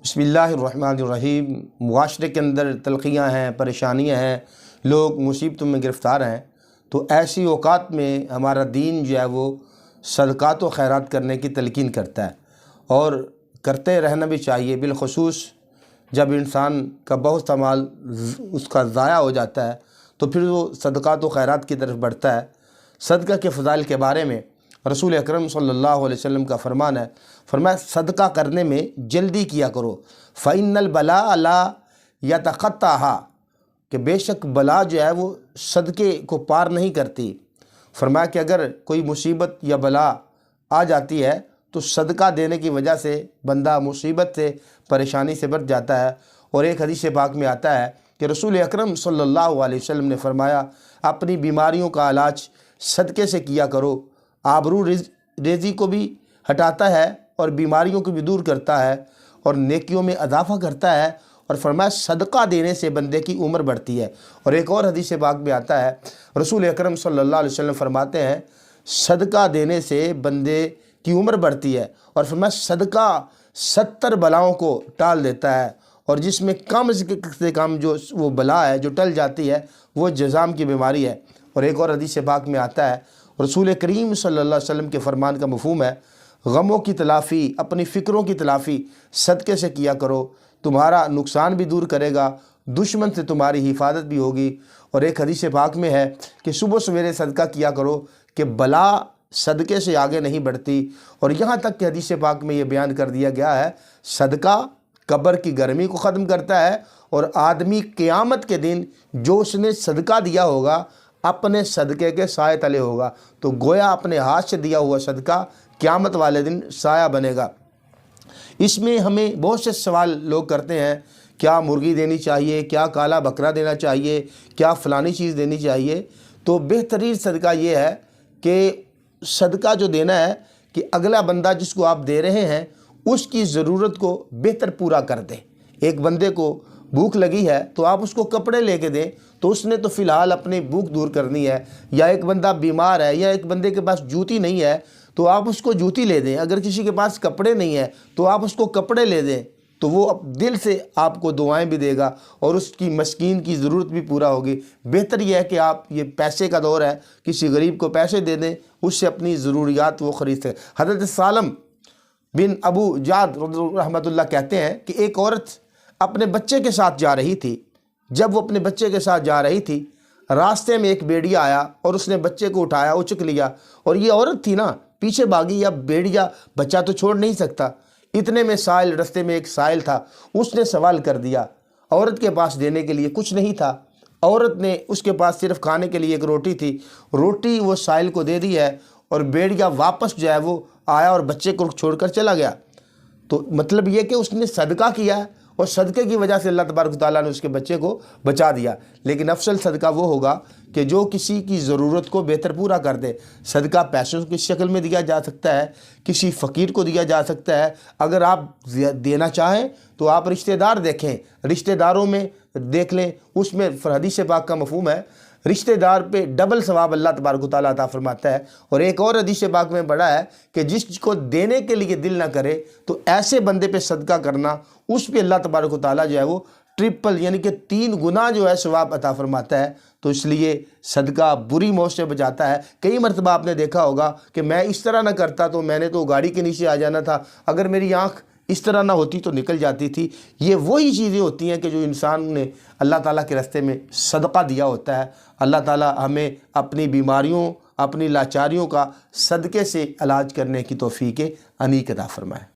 بسم اللہ الرحمن الرحیم۔ معاشرے کے اندر تلخیاں ہیں، پریشانیاں ہیں، لوگ مصیبتوں میں گرفتار ہیں، تو ایسی اوقات میں ہمارا دین جو ہے وہ صدقات و خیرات کرنے کی تلقین کرتا ہے، اور کرتے رہنا بھی چاہیے، بالخصوص جب انسان کا بہت سا مال اس کا ضائع ہو جاتا ہے تو پھر وہ صدقات و خیرات کی طرف بڑھتا ہے۔ صدقہ کے فضائل کے بارے میں رسول اکرم صلی اللہ علیہ وسلم کا فرمان ہے، فرمایا صدقہ کرنے میں جلدی کیا کرو، فَإِنَّ الْبَلَاءَ لَا يَتَخَطَّاهَا، کہ بے شک بلا جو ہے وہ صدقے کو پار نہیں کرتی۔ فرمایا کہ اگر کوئی مصیبت یا بلا آ جاتی ہے تو صدقہ دینے کی وجہ سے بندہ مصیبت سے، پریشانی سے بچ جاتا ہے۔ اور ایک حدیث پاک میں آتا ہے کہ رسول اکرم صلی اللہ علیہ وسلم نے فرمایا اپنی بیماریوں کا علاج صدقے سے کیا کرو، آبرو ریزی کو بھی ہٹاتا ہے اور بیماریوں کو بھی دور کرتا ہے اور نیکیوں میں اضافہ کرتا ہے، اور فرمایا صدقہ دینے سے بندے کی عمر بڑھتی ہے۔ اور ایک اور حدیث پاک میں آتا ہے، رسول اکرم صلی اللہ علیہ وسلم فرماتے ہیں صدقہ دینے سے بندے کی عمر بڑھتی ہے، اور فرمایا صدقہ 70 بلاؤں کو ٹال دیتا ہے، اور جس میں کم سے کم جو وہ بلا ہے جو ٹل جاتی ہے وہ جذام کی بیماری ہے۔ اور ایک اور حدیث پاک میں آتا ہے، رسول کریم صلی اللہ علیہ وسلم کے فرمان کا مفہوم ہے غموں کی تلافی، اپنی فکروں کی تلافی صدقے سے کیا کرو، تمہارا نقصان بھی دور کرے گا، دشمن سے تمہاری حفاظت بھی ہوگی۔ اور ایک حدیث پاک میں ہے کہ صبح سویرے صدقہ کیا کرو کہ بلا صدقے سے آگے نہیں بڑھتی۔ اور یہاں تک کہ حدیث پاک میں یہ بیان کر دیا گیا ہے صدقہ قبر کی گرمی کو ختم کرتا ہے، اور آدمی قیامت کے دن جو اس نے صدقہ دیا ہوگا اپنے صدقے کے سائے تلے ہوگا، تو گویا اپنے ہاتھ سے دیا ہوا صدقہ قیامت والے دن سایہ بنے گا۔ اس میں ہمیں بہت سے سوال لوگ کرتے ہیں، کیا مرغی دینی چاہیے، کیا کالا بکرا دینا چاہیے، کیا فلانی چیز دینی چاہیے؟ تو بہترین صدقہ یہ ہے کہ صدقہ جو دینا ہے کہ اگلا بندہ جس کو آپ دے رہے ہیں اس کی ضرورت کو بہتر پورا کر دیں۔ ایک بندے کو بھوک لگی ہے تو آپ اس کو کپڑے لے کے دیں، تو اس نے تو فی الحال اپنی بھوک دور کرنی ہے۔ یا ایک بندہ بیمار ہے، یا ایک بندے کے پاس جوتی نہیں ہے تو آپ اس کو جوتی لے دیں۔ اگر کسی کے پاس کپڑے نہیں ہیں تو آپ اس کو کپڑے لے دیں، تو وہ دل سے آپ کو دعائیں بھی دے گا اور اس کی مسکین کی ضرورت بھی پورا ہوگی۔ بہتر یہ ہے کہ آپ، یہ پیسے کا دور ہے، کسی غریب کو پیسے دے دیں، اس سے اپنی ضروریات وہ خرید سکیں۔ حضرت سالم بن ابو جعد رحمۃ اللہ کہتے ہیں کہ ایک عورت اپنے بچے کے ساتھ جا رہی تھی۔ جب وہ اپنے بچے کے ساتھ جا رہی تھی، راستے میں ایک بھیڑیا آیا اور اس نے بچے کو اٹھایا، اچک لیا، اور یہ عورت تھی نا، پیچھے بھاگی، یا بھیڑیا بچہ تو چھوڑ نہیں سکتا۔ اتنے میں سائل، راستے میں ایک سائل تھا، اس نے سوال کر دیا۔ عورت کے پاس دینے کے لیے کچھ نہیں تھا، عورت نے، اس کے پاس صرف کھانے کے لیے ایک روٹی تھی، روٹی وہ سائل کو دے دی ہے، اور بھیڑیا واپس جو ہے وہ آیا اور بچے کو چھوڑ کر چلا گیا۔ تو مطلب یہ کہ اس نے صدقہ کیا ہے، اور صدقے کی وجہ سے اللہ تبارک و تعالیٰ نے اس کے بچے کو بچا دیا۔ لیکن افضل صدقہ وہ ہوگا کہ جو کسی کی ضرورت کو بہتر پورا کر دے۔ صدقہ پیسوں کی شکل میں دیا جا سکتا ہے، کسی فقیر کو دیا جا سکتا ہے۔ اگر آپ دینا چاہیں تو آپ رشتہ دار دیکھیں، رشتہ داروں میں دیکھ لیں، اس میں حدیث پاک کا مفہوم ہے رشتہ دار پہ ڈبل ثواب اللہ تبارک و تعالیٰ عطا فرماتا ہے۔ اور ایک اور حدیث پاک میں بڑھا ہے کہ جس کو دینے کے لیے دل نہ کرے تو ایسے بندے پہ صدقہ کرنا، اس پہ اللہ تبارک و تعالیٰ جو ہے وہ ٹرپل، یعنی کہ 3 گنا جو ہے ثواب عطا فرماتا ہے۔ تو اس لیے صدقہ بری موت سے بچاتا ہے۔ کئی مرتبہ آپ نے دیکھا ہوگا کہ میں اس طرح نہ کرتا تو میں نے تو گاڑی کے نیچے آ جانا تھا، اگر میری آنکھ اس طرح نہ ہوتی تو نکل جاتی تھی۔ یہ وہی چیزیں ہوتی ہیں کہ جو انسان نے اللہ تعالیٰ کے راستے میں صدقہ دیا ہوتا ہے۔ اللہ تعالیٰ ہمیں اپنی بیماریوں، اپنی لاچاریوں کا صدقے سے علاج کرنے کی توفیق عنیق عطا فرمائے۔